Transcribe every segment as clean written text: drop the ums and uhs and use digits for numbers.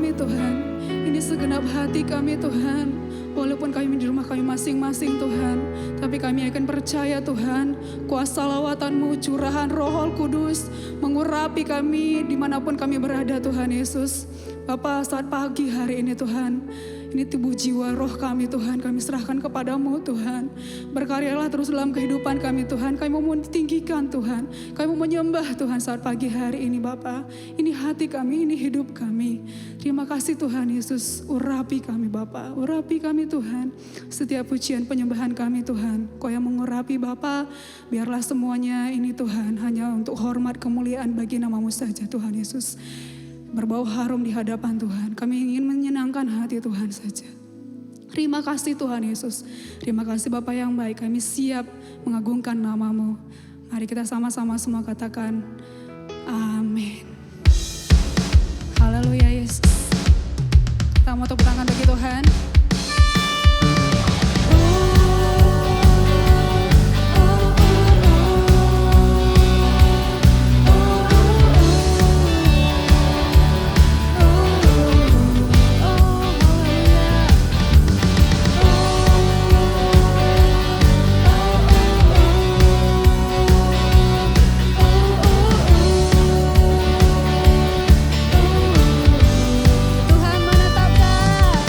kami Tuhan. Ini segenap hati kami Tuhan. Walaupun kami di rumah kami masing-masing Tuhan, tapi kami akan percaya Tuhan, kuasa lawatan-Mu, curahan Roh Kudus mengurapi kami dimanapun kami berada Tuhan Yesus. Bapa, saat pagi hari ini Tuhan, ini tubuh jiwa roh kami Tuhan, kami serahkan kepadamu Tuhan. Berkaryalah terus dalam kehidupan kami Tuhan. Kami mau ditinggikan Tuhan. Kami mau menyembah Tuhan saat pagi hari ini Bapa. Ini hati kami, ini hidup kami. Terima kasih Tuhan Yesus. Urapi kami Bapa. Urapi kami Tuhan. Setiap pujian penyembahan kami Tuhan. Kau yang mengurapi Bapa. Biarlah semuanya ini Tuhan hanya untuk hormat kemuliaan bagi nama-Mu saja Tuhan Yesus. Berbau harum di hadapan Tuhan. Kami ingin menyenangkan hati Tuhan saja. Terima kasih Tuhan Yesus. Terima kasih Bapa yang baik. Kami siap mengagungkan nama-Mu. Mari kita sama-sama semua katakan amin. Haleluya Yesus. Kita mau tepuk tangan bagi Tuhan. Tuhan menetapkan.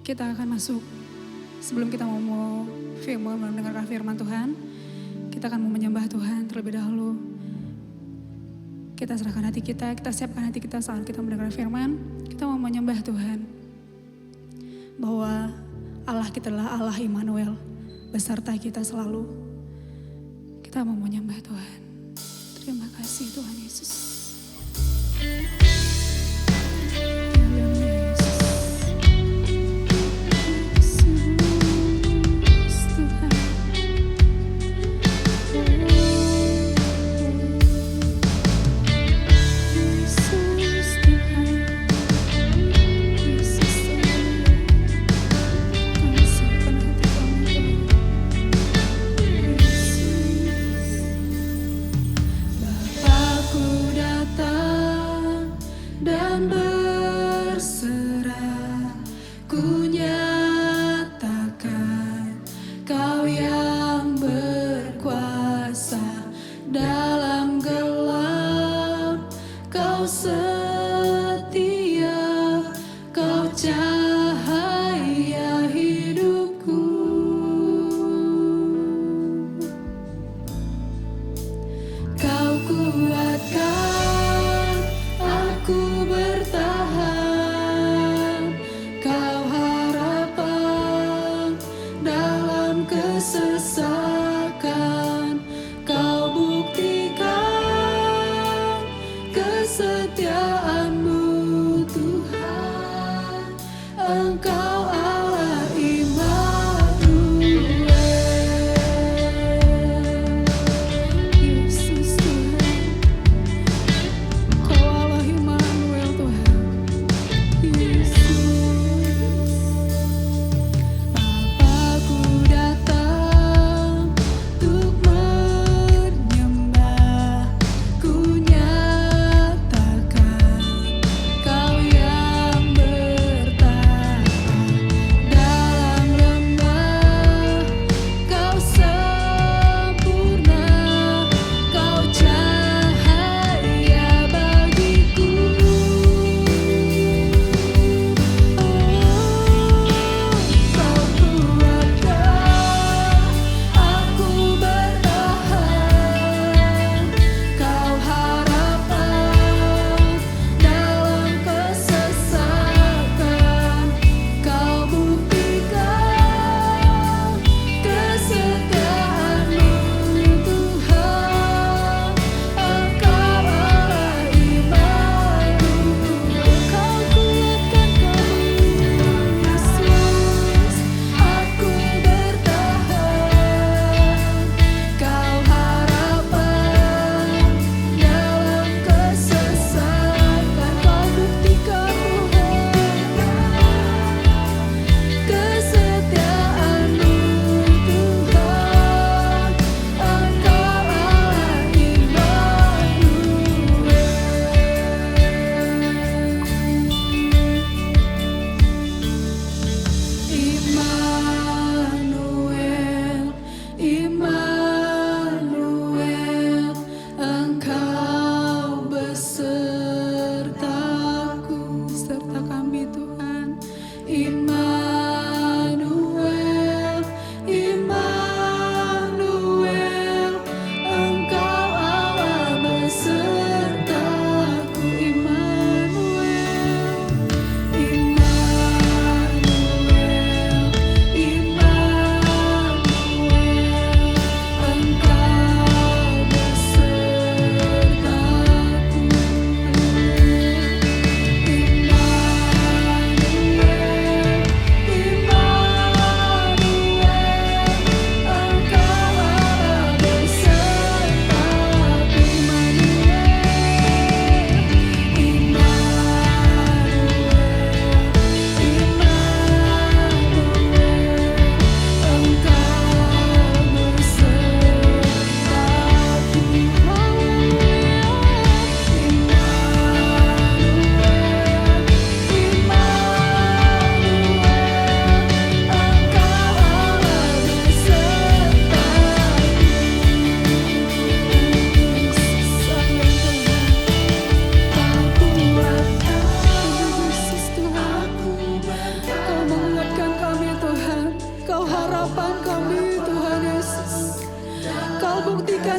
kita akan masuk. Sebelum kita mau mendengarkan firman Tuhan, kita akan mau menyembah Tuhan terlebih dahulu. Kita serahkan hati kita siapkan hati kita saat kita mendengar firman. Kita mau menyembah Tuhan. Bahwa Allah kita adalah Allah Immanuel, beserta kita selalu. Kita mau menyembah Tuhan. Terima kasih Tuhan Yesus.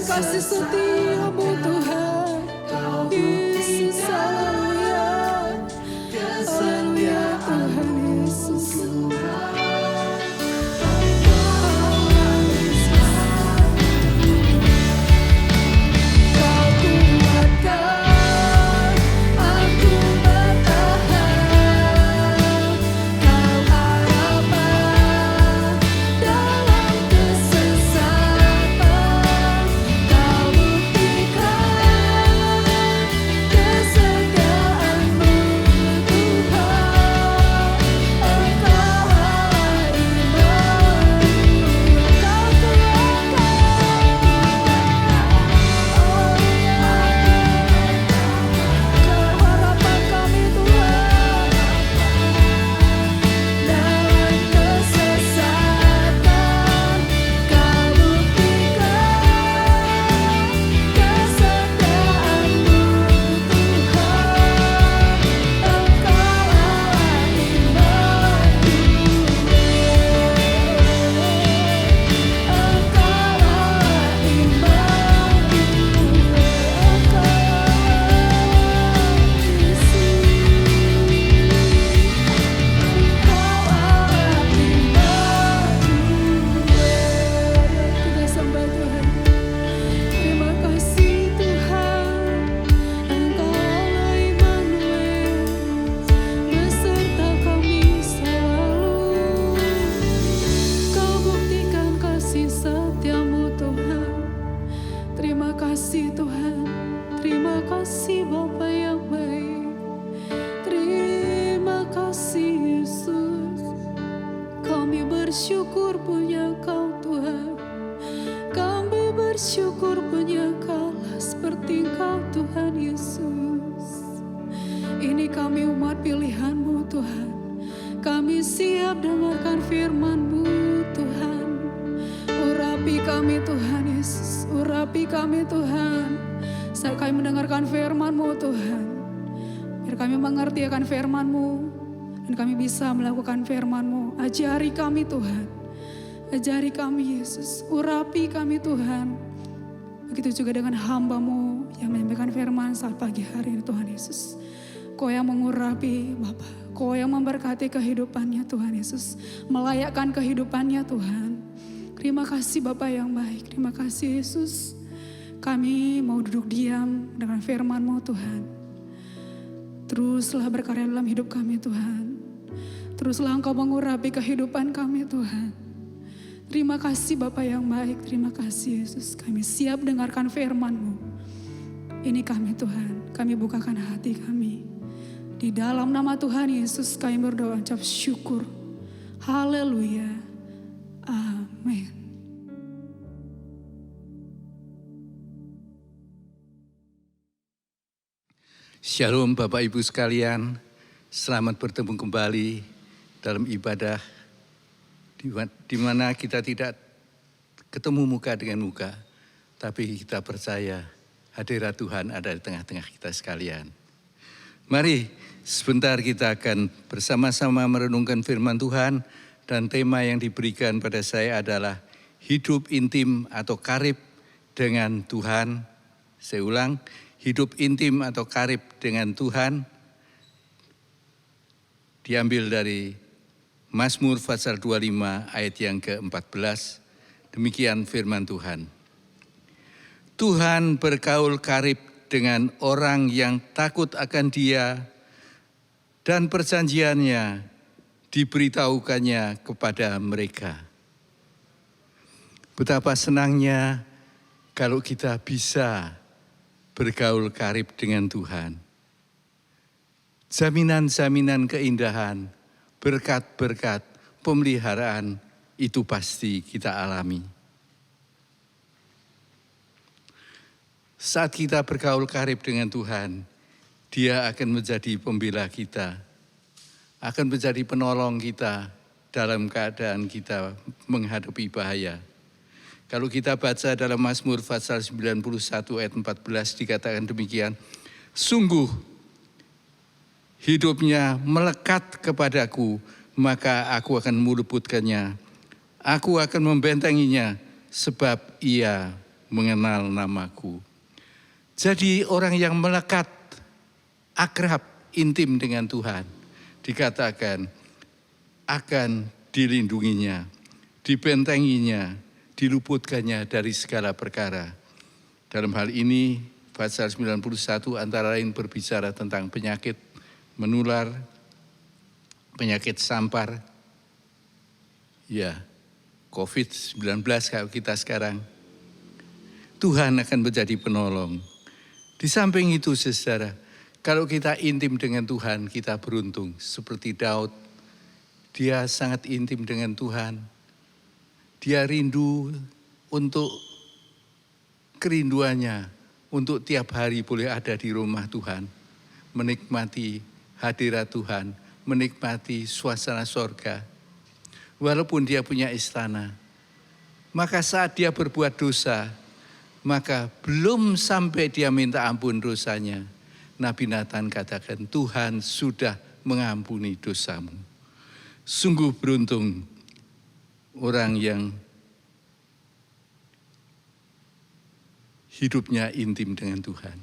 kasih setia-Mu Tuhan. Yesus, haleluya. Haleluya Tuhan Yesus. Bersyukur punya Kau Tuhan. Kami bersyukur punya Kau seperti Kau Tuhan Yesus. Ini kami umat pilihan-Mu Tuhan. Kami siap dengarkan firman-Mu Tuhan. Urapi kami Tuhan Yesus. Urapi kami Tuhan. Saat kami mendengarkan firman-Mu Tuhan. Biar kami mengerti akan firman-Mu. Dan kami bisa melakukan firman-Mu. Ajari kami Tuhan. Ajari kami Yesus. Urapi kami Tuhan. Begitu juga dengan hamba-Mu yang menyampaikan firman saat pagi hari ini Tuhan Yesus. Kau yang mengurapi Bapa. Kau yang memberkati kehidupannya Tuhan Yesus. Melayakkan kehidupannya Tuhan. Terima kasih Bapa yang baik. Terima kasih Yesus. Kami mau duduk diam dengan firman-Mu Tuhan. Teruslah berkarya dalam hidup kami Tuhan. Teruslah Engkau mengurapi kehidupan kami Tuhan. Terima kasih Bapa yang baik. Terima kasih Yesus. Kami siap dengarkan firman-Mu. Ini kami Tuhan. Kami bukakan hati kami. Di dalam nama Tuhan Yesus kami berdoa ucap syukur. Haleluya. Amin. Shalom Bapak Ibu sekalian. Selamat bertemu kembali dalam ibadah di mana kita tidak ketemu muka dengan muka, tapi kita percaya hadirat Tuhan ada di tengah-tengah kita sekalian. Mari sebentar kita akan bersama-sama merenungkan firman Tuhan, dan tema yang diberikan pada saya adalah hidup intim atau karib dengan Tuhan. Saya ulang, hidup intim atau karib dengan Tuhan. Diambil dari Mazmur pasal 25 ayat yang ke-14. Demikian firman Tuhan. Tuhan bergaul karib dengan orang yang takut akan Dia, dan perjanjiannya diberitahukannya kepada mereka. Betapa senangnya kalau kita bisa bergaul karib dengan Tuhan. Jaminan-jaminan keindahan, berkat-berkat, pemeliharaan itu pasti kita alami. Saat kita bergaul karib dengan Tuhan, Dia akan menjadi pembela kita, akan menjadi penolong kita dalam keadaan kita menghadapi bahaya. Kalau kita baca dalam Mazmur pasal 91 ayat 14 dikatakan demikian, sungguh hidupnya melekat kepadaku, maka aku akan meluputkannya. Aku akan membentenginya sebab ia mengenal namaku. Jadi orang yang melekat, akrab, intim dengan Tuhan, dikatakan akan dilindunginya, dibentenginya, diluputkannya dari segala perkara. Dalam hal ini, pasal 91 antara lain berbicara tentang penyakit menular, penyakit sampar, ya, COVID-19 kalau kita sekarang. Tuhan akan menjadi penolong. Di samping itu, saudara, kalau kita intim dengan Tuhan, kita beruntung. Seperti Daud, dia sangat intim dengan Tuhan. Dia rindu untuk kerinduannya, untuk tiap hari boleh ada di rumah Tuhan, menikmati hadirat Tuhan, menikmati suasana sorga. Walaupun dia punya istana, maka saat dia berbuat dosa, maka belum sampai dia minta ampun dosanya, Nabi Nathan katakan, Tuhan sudah mengampuni dosamu. Sungguh beruntung orang yang hidupnya intim dengan Tuhan.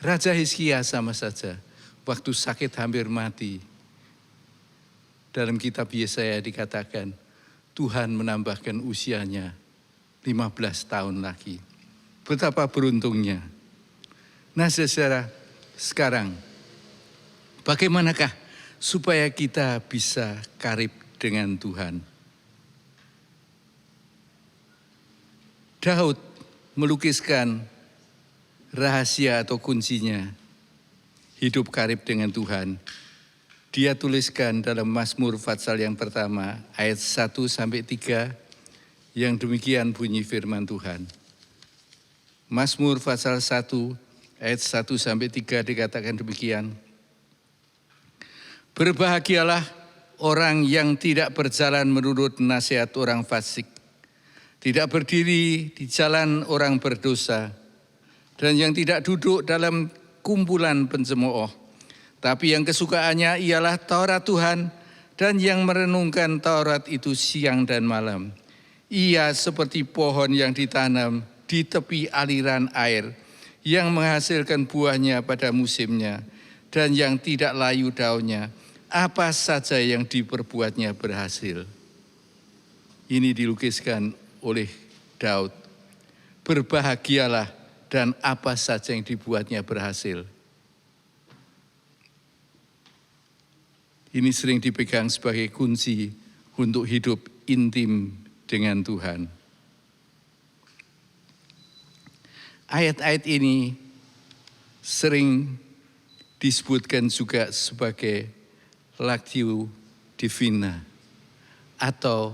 Raja Hizkia sama saja, waktu sakit hampir mati, dalam kitab Yesaya dikatakan, Tuhan menambahkan usianya 15 tahun lagi. Betapa beruntungnya. Nah, saudara, sekarang bagaimanakah supaya kita bisa karib dengan Tuhan? Daud melukiskan rahasia atau kuncinya hidup karib dengan Tuhan. Dia tuliskan dalam Mazmur pasal yang pertama, ayat 1-3, yang demikian bunyi firman Tuhan. Mazmur pasal 1 ayat 1-3 dikatakan demikian. Berbahagialah orang yang tidak berjalan menurut nasihat orang fasik, tidak berdiri di jalan orang berdosa, dan yang tidak duduk dalam kumpulan pencemooh. Tapi yang kesukaannya ialah Taurat Tuhan, dan yang merenungkan Taurat itu siang dan malam. Ia seperti pohon yang ditanam di tepi aliran air, yang menghasilkan buahnya pada musimnya, dan yang tidak layu daunnya. Apa saja yang diperbuatnya berhasil. Ini dilukiskan oleh Daud. Berbahagialah dan apa saja yang dibuatnya berhasil. Ini sering dipegang sebagai kunci untuk hidup intim dengan Tuhan. Ayat-ayat ini sering disebutkan juga sebagai Lectio Divina atau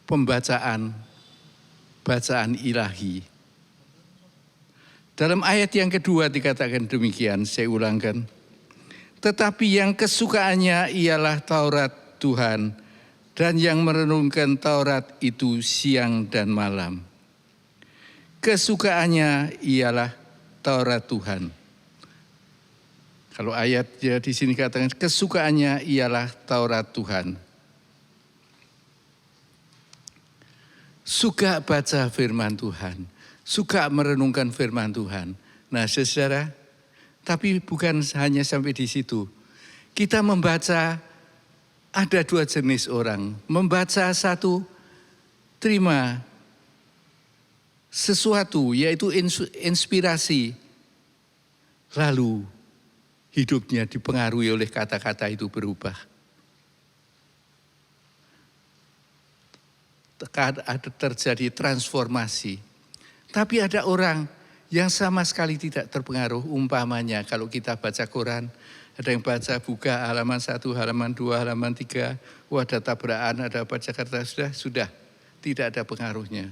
bacaan ilahi. Dalam ayat yang kedua dikatakan demikian, saya ulangkan. Tetapi yang kesukaannya ialah Taurat Tuhan, dan yang merenungkan Taurat itu siang dan malam. Kesukaannya ialah Taurat Tuhan. Kalau ayatnya di sini katakan kesukaannya ialah Taurat Tuhan. Suka baca firman Tuhan, suka merenungkan firman Tuhan. Nah, saudara, tapi bukan hanya sampai di situ. Kita membaca, ada dua jenis orang. Membaca satu, terima sesuatu, yaitu inspirasi. Lalu hidupnya dipengaruhi oleh kata-kata itu berubah. Ada terjadi transformasi. Tapi ada orang yang sama sekali tidak terpengaruh. Umpamanya kalau kita baca Quran, ada yang baca buka halaman 1, halaman 2, halaman 3, ada tabrakan, ada apa Jakarta, sudah tidak ada pengaruhnya.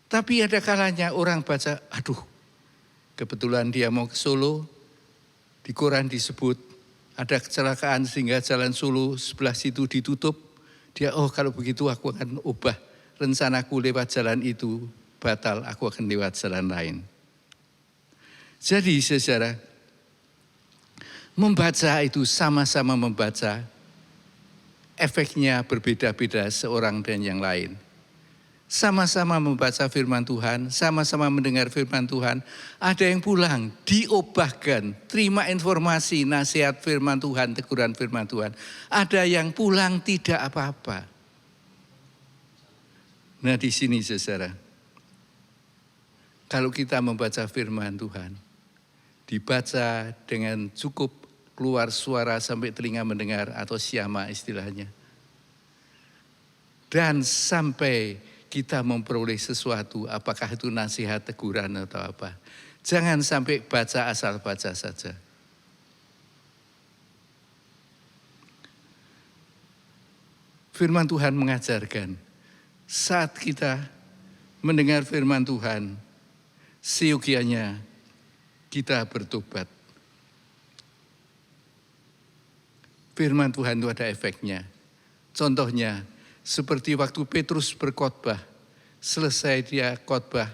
Tapi ada kalanya orang baca, aduh, kebetulan dia mau ke Solo, di Quran disebut ada kecelakaan sehingga jalan Solo sebelah situ ditutup. Dia, oh kalau begitu aku akan ubah rencanaku lewat jalan itu, batal, aku akan lewat jalan lain. Jadi saudara, membaca itu sama-sama membaca, efeknya berbeda-beda seorang dan yang lain. sama-sama membaca firman Tuhan, sama-sama mendengar firman Tuhan. Ada yang pulang, diobahkan, terima informasi, nasihat firman Tuhan, teguran firman Tuhan. Ada yang pulang tidak apa-apa. Nah di sini saudara, kalau kita membaca firman Tuhan, dibaca dengan cukup keluar suara sampai telinga mendengar atau syama istilahnya. Dan sampai kita memperoleh sesuatu, apakah itu nasihat, teguran atau apa. Jangan sampai baca asal baca saja. Firman Tuhan mengajarkan, saat kita mendengar firman Tuhan, seyogianya kita bertobat. Firman Tuhan itu ada efeknya. Contohnya, seperti waktu Petrus berkhotbah, selesai dia khotbah,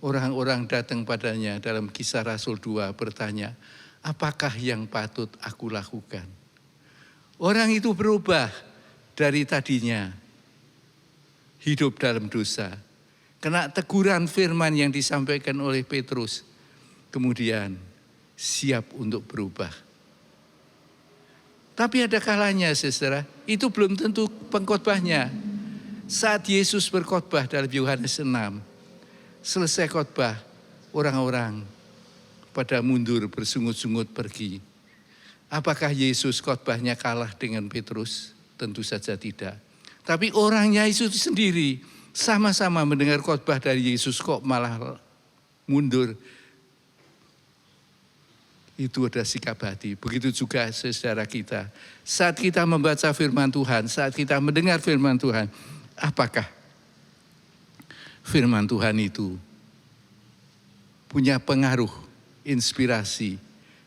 orang-orang datang padanya dalam Kisah Rasul 2 bertanya, apakah yang patut aku lakukan? Orang itu berubah dari tadinya hidup dalam dosa, kena teguran firman yang disampaikan oleh Petrus, kemudian siap untuk berubah. Tapi ada kalanya saudara, itu belum tentu pengkhotbahnya. Saat Yesus berkhotbah dalam Yohanes 6, selesai khotbah, orang-orang pada mundur bersungut-sungut pergi. Apakah Yesus khotbahnya kalah dengan Petrus? Tentu saja tidak. Tapi orangnya Yesus sendiri sama-sama mendengar khotbah dari Yesus kok malah mundur. Itu ada sikap hati. Begitu juga saudara kita. Saat kita membaca firman Tuhan, saat kita mendengar firman Tuhan, apakah firman Tuhan itu punya pengaruh, inspirasi,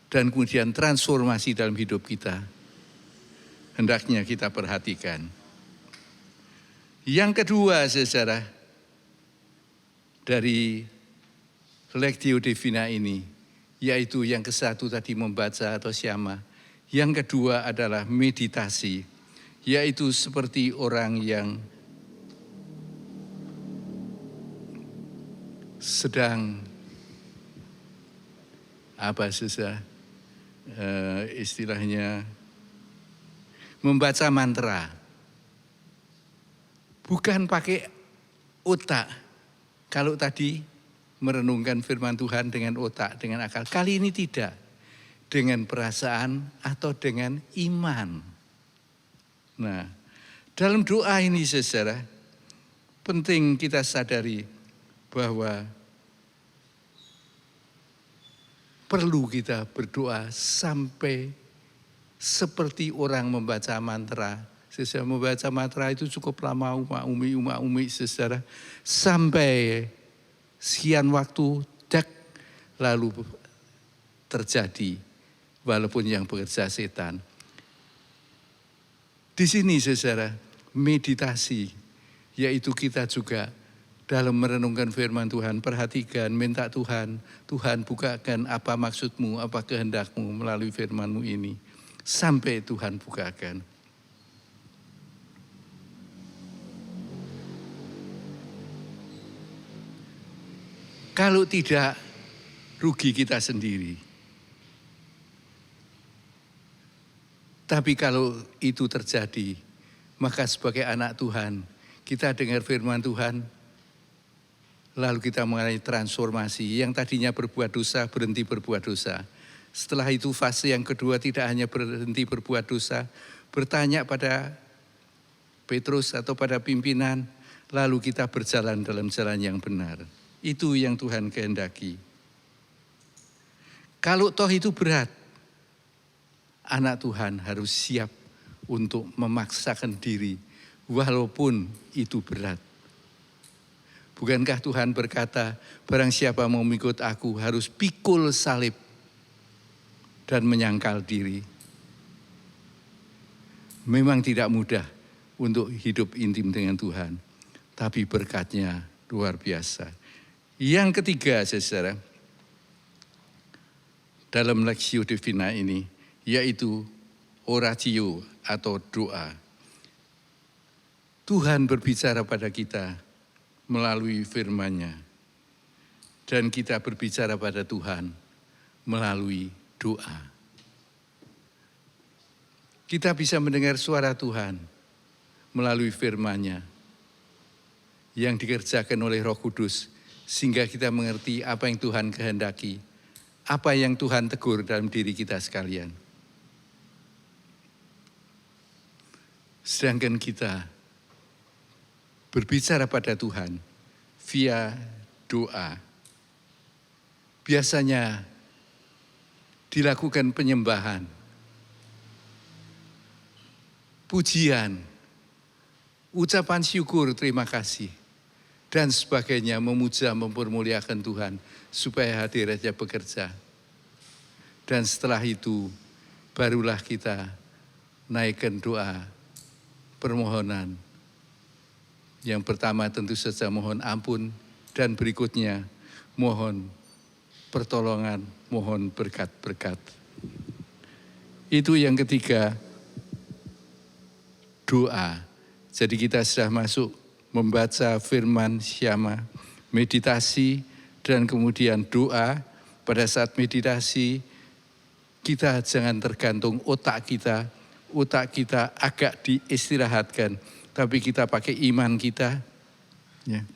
dan kemudian transformasi dalam hidup kita? Hendaknya kita perhatikan. Yang kedua saudara, dari Lectio Divina ini, yaitu yang ke-1 tadi membaca atau syama. Yang kedua adalah meditasi, yaitu seperti orang yang sedang istilahnya membaca mantra. Bukan pakai otak. Kalau tadi merenungkan firman Tuhan dengan otak, dengan akal. Kali ini tidak. Dengan perasaan atau dengan iman. Nah, dalam doa ini saudara, penting kita sadari bahwa perlu kita berdoa sampai seperti orang membaca mantra. Sesudah membaca mantra itu cukup lama, umi saudara, sampai sekian waktu, lalu terjadi, walaupun yang bekerja setan. Di sini saudara, meditasi, yaitu kita juga dalam merenungkan firman Tuhan, perhatikan, minta Tuhan bukakan apa maksudmu, apa kehendakmu melalui firman-Mu ini. Sampai Tuhan bukakan. Kalau tidak, rugi kita sendiri. Tapi kalau itu terjadi, maka sebagai anak Tuhan, kita dengar firman Tuhan, lalu kita mengalami transformasi. Yang tadinya berbuat dosa, berhenti berbuat dosa. Setelah itu fase yang kedua tidak hanya berhenti berbuat dosa, bertanya pada Petrus atau pada pimpinan, lalu kita berjalan dalam jalan yang benar. Itu yang Tuhan kehendaki. Kalau toh itu berat, anak Tuhan harus siap untuk memaksakan diri walaupun itu berat. Bukankah Tuhan berkata, barang siapa mau mengikut aku harus pikul salib dan menyangkal diri. Memang tidak mudah untuk hidup intim dengan Tuhan, tapi berkatnya luar biasa. Yang ketiga saudara, dalam Lectio Divina ini, yaitu oratio atau doa. Tuhan berbicara pada kita melalui firman-Nya. Dan kita berbicara pada Tuhan melalui doa. Kita bisa mendengar suara Tuhan melalui firman-Nya yang dikerjakan oleh Roh Kudus, sehingga kita mengerti apa yang Tuhan kehendaki, apa yang Tuhan tegur dalam diri kita sekalian. Sedangkan kita berbicara pada Tuhan via doa. Biasanya dilakukan penyembahan, pujian, ucapan syukur, terima kasih, dan sebagainya, memuja, mempermuliakan Tuhan supaya hadiratnya bekerja. Dan setelah itu barulah kita naikkan doa permohonan. Yang pertama tentu saja mohon ampun, dan berikutnya mohon pertolongan, mohon berkat-berkat. Itu yang ketiga, doa. Jadi kita sudah masuk membaca firman Syama, meditasi, dan kemudian doa. Pada saat meditasi, kita jangan tergantung otak kita agak diistirahatkan, tapi kita pakai iman kita. Ya.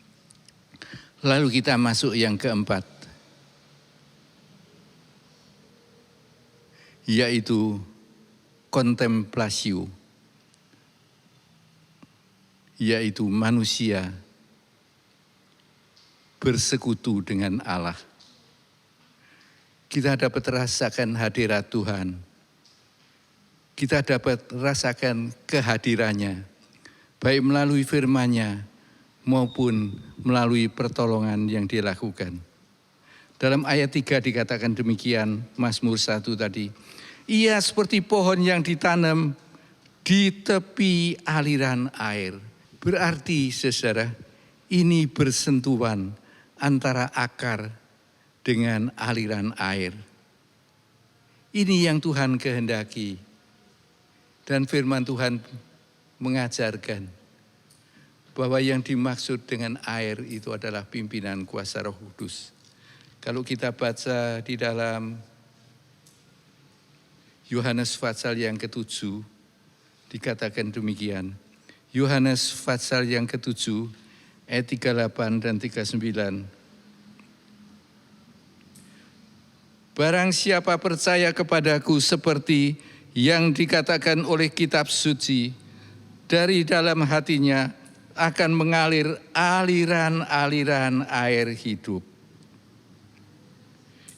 Lalu kita masuk yang keempat, yaitu kontemplasio, yaitu manusia bersekutu dengan Allah. Kita dapat rasakan hadirat Tuhan. Kita dapat rasakan kehadirannya, baik melalui firman-Nya maupun melalui pertolongan yang dilakukan. Dalam ayat 3 dikatakan demikian, Mazmur 1 tadi. Ia seperti pohon yang ditanam di tepi aliran air. Berarti saudara, ini bersentuhan antara akar dengan aliran air. Ini yang Tuhan kehendaki. Dan firman Tuhan mengajarkan bahwa yang dimaksud dengan air itu adalah pimpinan kuasa Roh Kudus. Kalau kita baca di dalam Yohanes pasal yang ke-7, dikatakan demikian. Yohanes pasal yang ke-7, ayat 38 dan 39. Barang siapa percaya kepadaku seperti yang dikatakan oleh kitab suci, dari dalam hatinya akan mengalir aliran-aliran air hidup.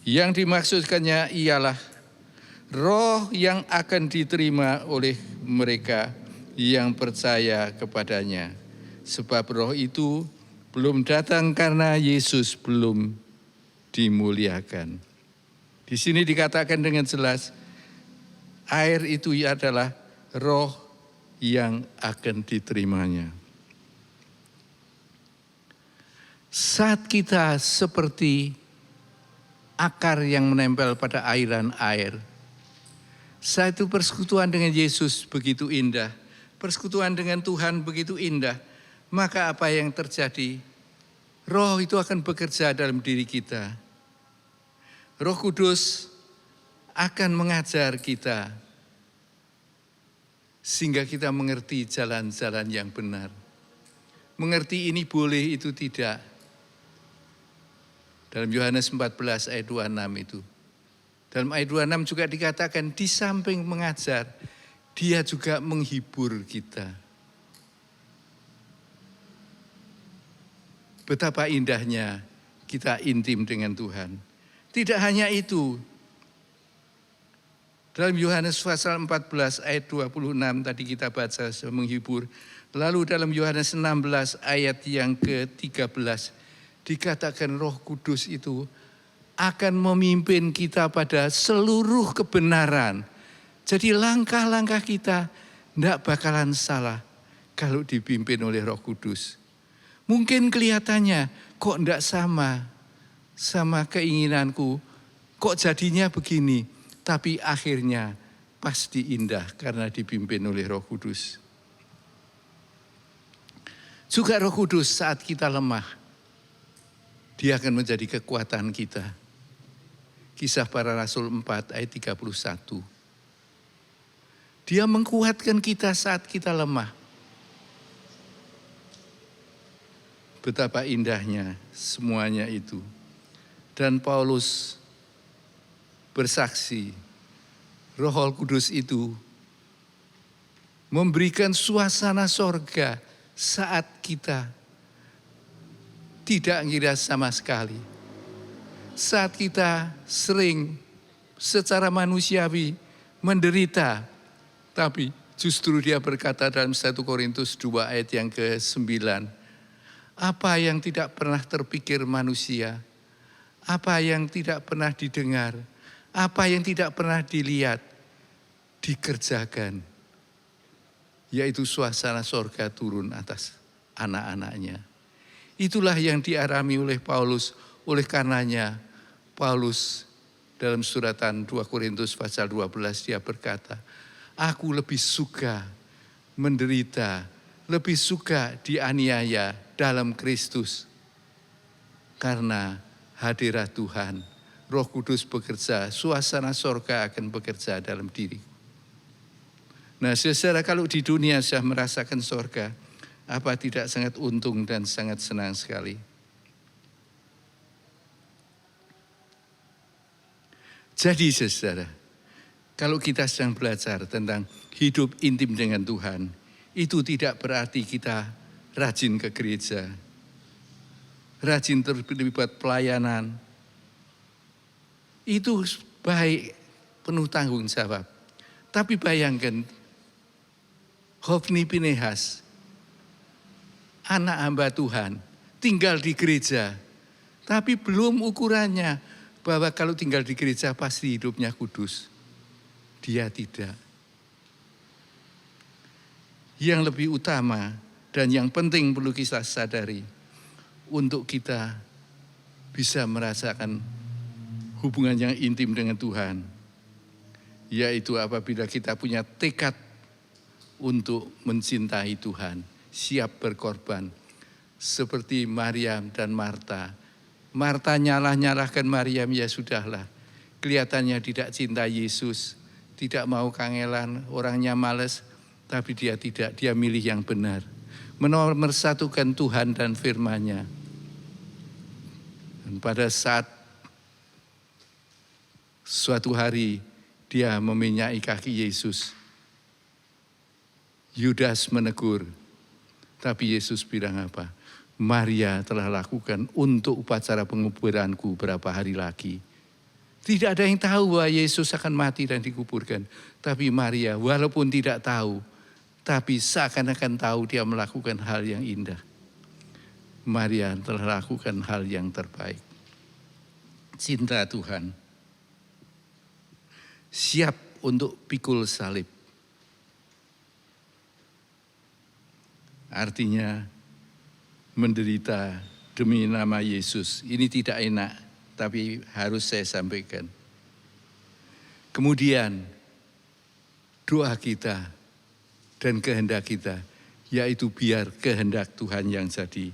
Yang dimaksudkannya ialah roh yang akan diterima oleh mereka yang percaya kepadanya. Sebab roh itu belum datang karena Yesus belum dimuliakan. Di sini dikatakan dengan jelas, air itu adalah roh yang akan diterimanya. Saat kita seperti akar yang menempel pada aliran air, saat itu persekutuan dengan Yesus begitu indah, persekutuan dengan Tuhan begitu indah, maka apa yang terjadi? Roh itu akan bekerja dalam diri kita. Roh Kudus akan mengajar kita sehingga kita mengerti jalan-jalan yang benar. Mengerti ini boleh, itu tidak. Dalam Yohanes 14 ayat 26 itu. Dalam ayat 26 juga dikatakan di samping mengajar, dia juga menghibur kita. Betapa indahnya kita intim dengan Tuhan. Tidak hanya itu. Dalam Yohanes pasal 14 ayat 26 tadi kita baca menghibur. Lalu dalam Yohanes 16 ayat yang ke-13 dikatakan Roh Kudus itu akan memimpin kita pada seluruh kebenaran. Jadi langkah-langkah kita tidak bakalan salah kalau dipimpin oleh Roh Kudus. Mungkin kelihatannya kok tidak sama keinginanku, kok jadinya begini. Tapi akhirnya pasti indah karena dipimpin oleh Roh Kudus. Juga Roh Kudus saat kita lemah, Dia akan menjadi kekuatan kita. Kisah Para Rasul 4 ayat 31. Dia menguatkan kita saat kita lemah. Betapa indahnya semuanya itu. Dan Paulus bersaksi, Roh Kudus itu memberikan suasana sorga saat kita tidak ngira sama sekali. Saat kita sering secara manusiawi menderita, tapi justru Dia berkata dalam 1 Korintus 2 ayat yang ke-9, apa yang tidak pernah terpikir manusia, apa yang tidak pernah didengar, apa yang tidak pernah dilihat, dikerjakan. Yaitu suasana sorga turun atas anak-anaknya. Itulah yang dialami oleh Paulus. Oleh karenanya Paulus dalam suratan 2 Korintus pasal 12 dia berkata, aku lebih suka menderita, lebih suka dianiaya dalam Kristus. Karena hadirat Tuhan, Roh Kudus bekerja, suasana sorga akan bekerja dalam diri. Nah, saudara, kalau di dunia sudah merasakan sorga, apa tidak sangat untung dan sangat senang sekali. Jadi saudara, kalau kita sedang belajar tentang hidup intim dengan Tuhan, itu tidak berarti kita rajin ke gereja, rajin terlibat pelayanan. Itu baik, penuh tanggung jawab. Tapi bayangkan, Hofni Pinehas, anak hamba Tuhan, tinggal di gereja. Tapi belum ukurannya bahwa kalau tinggal di gereja pasti hidupnya kudus. Dia tidak. Yang lebih utama dan yang penting perlu kita sadari, untuk kita bisa merasakan hubungan yang intim dengan Tuhan, yaitu apabila kita punya tekad untuk mencintai Tuhan, siap berkorban. Seperti Maryam dan Marta. Marta nyalah-nyalahkan Maryam, ya sudahlah. Kelihatannya tidak cinta Yesus, tidak mau kangelan, orangnya malas, tapi dia tidak, dia milih yang benar. Menomorsatukan Tuhan dan firman-Nya. Dan pada saat suatu hari dia meminyaki kaki Yesus, Yudas menegur, tapi Yesus bilang apa? Maria telah lakukan untuk upacara penguburanku berapa hari lagi. Tidak ada yang tahu bahwa Yesus akan mati dan dikuburkan. Tapi Maria walaupun tidak tahu, tapi seakan-akan tahu dia melakukan hal yang indah. Maria telah lakukan hal yang terbaik. Cinta Tuhan. Siap untuk pikul salib. Artinya menderita demi nama Yesus. Ini tidak enak, tapi harus saya sampaikan. Kemudian doa kita dan kehendak kita, yaitu biar kehendak Tuhan yang jadi.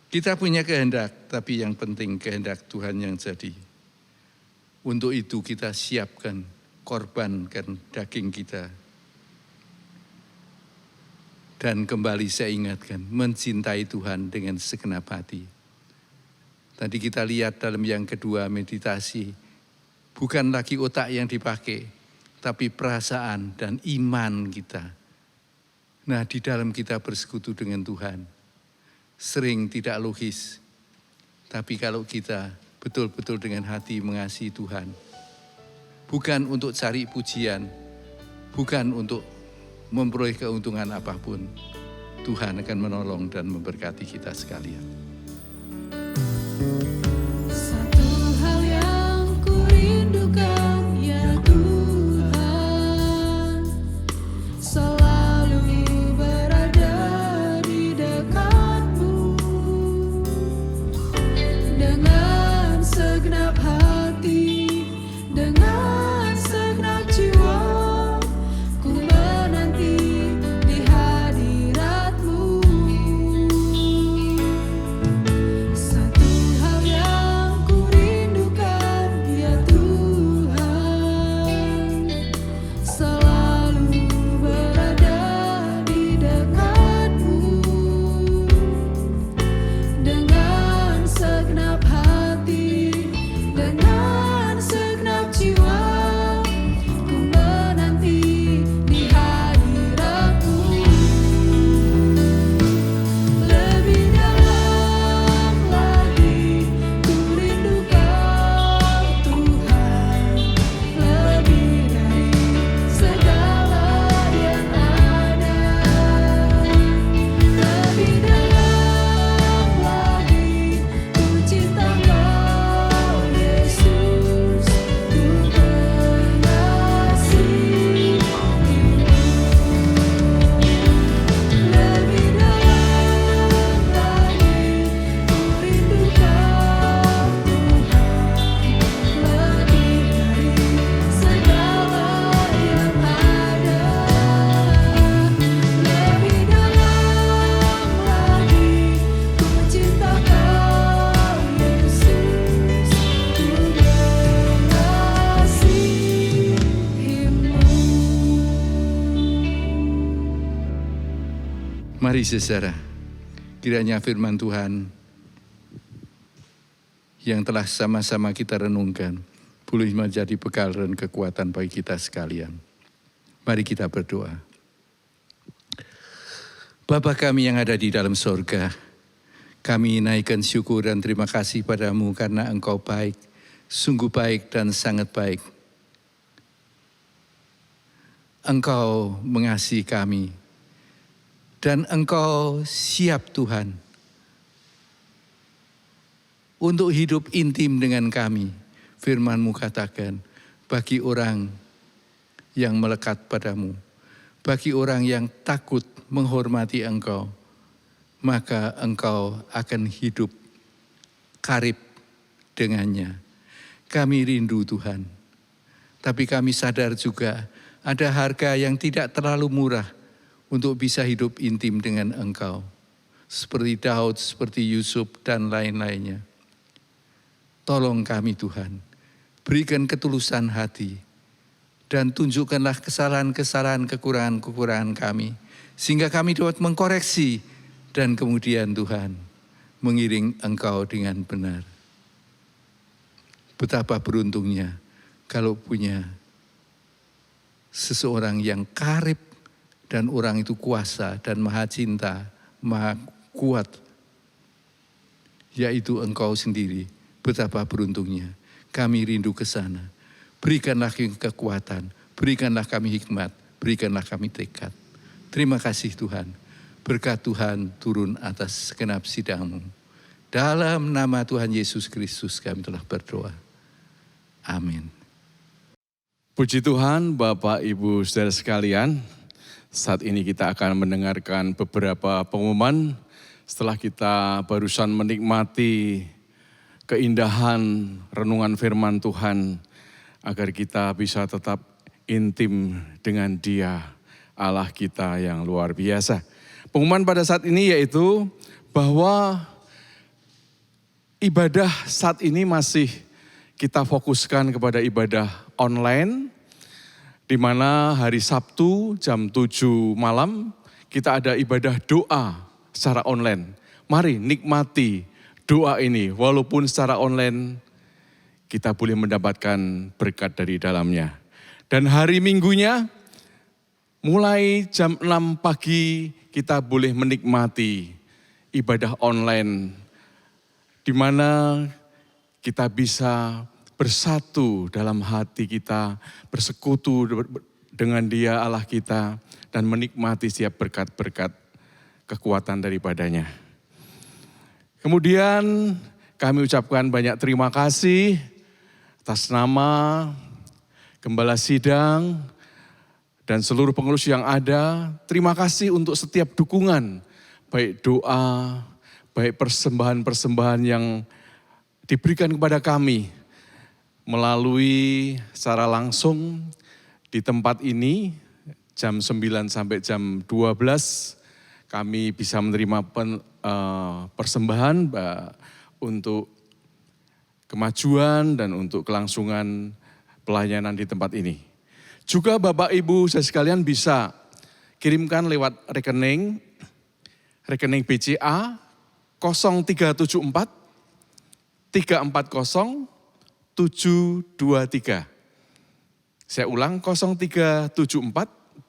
Kita punya kehendak, tapi yang penting kehendak Tuhan yang jadi. Untuk itu kita siapkan, korbankan daging kita. Dan kembali saya ingatkan, mencintai Tuhan dengan segenap hati. Tadi kita lihat dalam yang kedua meditasi, bukan lagi otak yang dipakai, tapi perasaan dan iman kita. Nah, di dalam kita bersekutu dengan Tuhan, sering tidak logis. Tapi kalau kita betul-betul dengan hati mengasihi Tuhan, bukan untuk cari pujian, bukan untuk memperoleh keuntungan apapun, Tuhan akan menolong dan memberkati kita sekalian. Satu hal yang kurindukan, ya Tuhan, selalu berada di dekat-Mu dengan segenap hati, dengan segenap jiwa. Ku menanti di hadirat-Mu. Mari saudara, kiranya firman Tuhan yang telah sama-sama kita renungkan boleh menjadi bekal dan kekuatan bagi kita sekalian. Mari kita berdoa. Bapa kami yang ada di dalam sorga, kami naikkan syukur dan terima kasih padamu karena Engkau baik, sungguh baik dan sangat baik. Engkau mengasihi kami, dan Engkau siap Tuhan untuk hidup intim dengan kami. Firman-Mu katakan, bagi orang yang melekat padamu, bagi orang yang takut menghormati Engkau, maka Engkau akan hidup karib dengannya. Kami rindu Tuhan, tapi kami sadar juga ada harga yang tidak terlalu murah untuk bisa hidup intim dengan Engkau. Seperti Daud, seperti Yusuf, dan lain-lainnya. Tolong kami Tuhan, berikan ketulusan hati, dan tunjukkanlah kesalahan-kesalahan, kekurangan-kekurangan kami, sehingga kami dapat mengkoreksi, dan kemudian Tuhan, mengiring Engkau dengan benar. Betapa beruntungnya kalau punya seseorang yang karib, dan orang itu kuasa dan maha cinta, maha kuat, yaitu Engkau sendiri. Betapa beruntungnya. Kami rindu ke sana. Berikanlah kami kekuatan, berikanlah kami hikmat, berikanlah kami tekad. Terima kasih Tuhan. Berkat Tuhan turun atas segenap sidang-Mu. Dalam nama Tuhan Yesus Kristus kami telah berdoa. Amin. Puji Tuhan, Bapak, Ibu, saudara sekalian. Saat ini kita akan mendengarkan beberapa pengumuman setelah kita barusan menikmati keindahan renungan firman Tuhan agar kita bisa tetap intim dengan Dia, Allah kita yang luar biasa. Pengumuman pada saat ini yaitu bahwa ibadah saat ini masih kita fokuskan kepada ibadah online, di mana hari Sabtu jam 7 malam kita ada ibadah doa secara online. Mari nikmati doa ini, walaupun secara online kita boleh mendapatkan berkat dari dalamnya. Dan hari Minggunya mulai jam 6 pagi kita boleh menikmati ibadah online, di mana kita bisa bersatu dalam hati kita, bersekutu dengan Dia Allah kita, dan menikmati setiap berkat-berkat kekuatan daripadanya. Kemudian kami ucapkan banyak terima kasih atas nama Gembala Sidang dan seluruh pengurus yang ada. Terima kasih untuk setiap dukungan, baik doa, baik persembahan-persembahan yang diberikan kepada kami melalui secara langsung di tempat ini jam 9 sampai jam 12 kami bisa menerima persembahan untuk kemajuan dan untuk kelangsungan pelayanan di tempat ini. Juga Bapak Ibu saya sekalian bisa kirimkan lewat rekening BCA 0374 340 723. Saya ulang 0374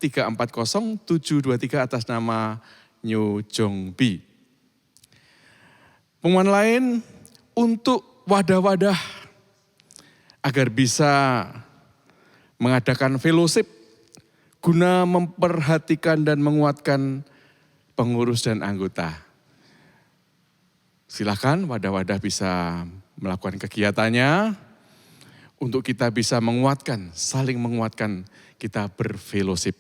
340 723 atas nama Nyo Jong Bi. Pengumuman lain untuk wadah-wadah agar bisa mengadakan fellowship guna memperhatikan dan menguatkan pengurus dan anggota. Silakan wadah-wadah bisa melakukan kegiatannya untuk kita bisa menguatkan, saling menguatkan kita berfellowship.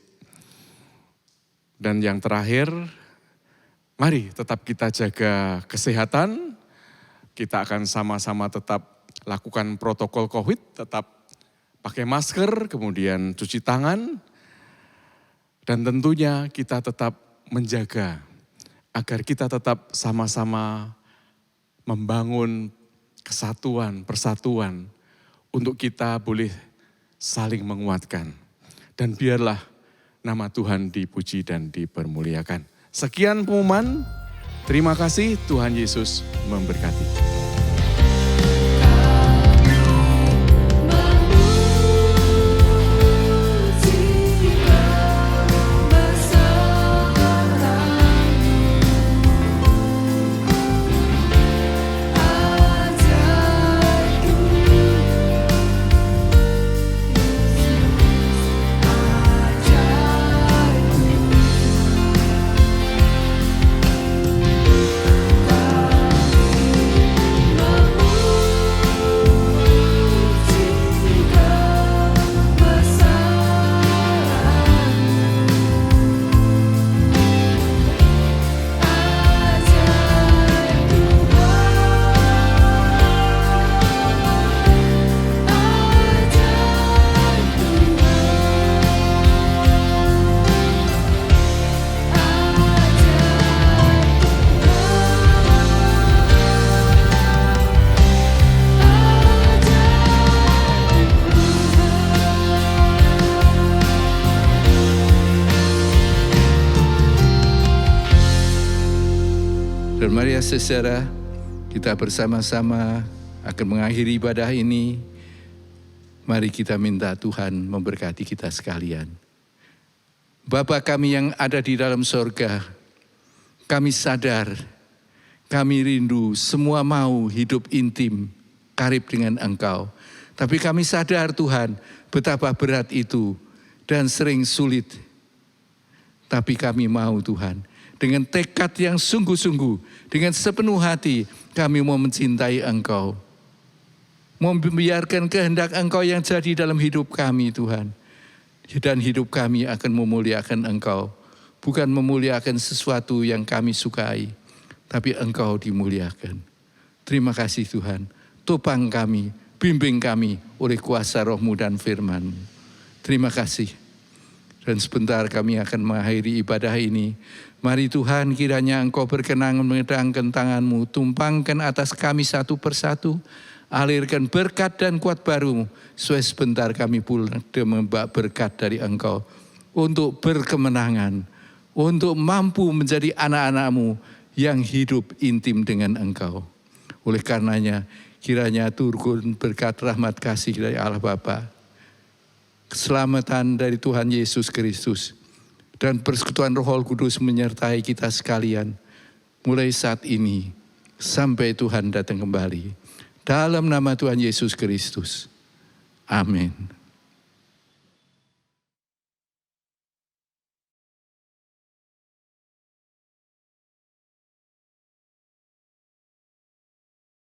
Dan yang terakhir, mari tetap kita jaga kesehatan. Kita akan sama-sama tetap lakukan protokol COVID, tetap pakai masker, kemudian cuci tangan. Dan tentunya kita tetap menjaga agar kita tetap sama-sama membangun kesatuan, persatuan untuk kita boleh saling menguatkan. Dan biarlah nama Tuhan dipuji dan dipermuliakan. Sekian pengumuman. Terima kasih, Tuhan Yesus memberkati. Dan mari ya saudara, kita bersama-sama akan mengakhiri ibadah ini. Mari kita minta Tuhan memberkati kita sekalian. Bapa kami yang ada di dalam sorga, kami sadar, kami rindu, semua mau hidup intim, karib dengan Engkau. Tapi kami sadar Tuhan, betapa berat itu dan sering sulit. Tapi kami mau Tuhan, dengan tekad yang sungguh-sungguh, dengan sepenuh hati, kami mau mencintai Engkau. Membiarkan kehendak Engkau yang jadi dalam hidup kami Tuhan. Dan hidup kami akan memuliakan Engkau. Bukan memuliakan sesuatu yang kami sukai, tapi Engkau dimuliakan. Terima kasih Tuhan. Topang kami, bimbing kami oleh kuasa Roh-Mu dan firman-Mu. Terima kasih. Dan sebentar kami akan mengakhiri ibadah ini. Mari Tuhan, kiranya Engkau berkenan mengedangkan tangan-Mu, tumpangkan atas kami satu persatu, alirkan berkat dan kuat baru, supaya sebentar kami pulang membawa berkat dari Engkau, untuk berkemenangan, untuk mampu menjadi anak-anak-Mu yang hidup intim dengan Engkau. Oleh karenanya, kiranya turun berkat rahmat kasih dari Allah Bapa, keselamatan dari Tuhan Yesus Kristus, dan persekutuan Roh Kudus menyertai kita sekalian, mulai saat ini sampai Tuhan datang kembali. Dalam nama Tuhan Yesus Kristus. Amin.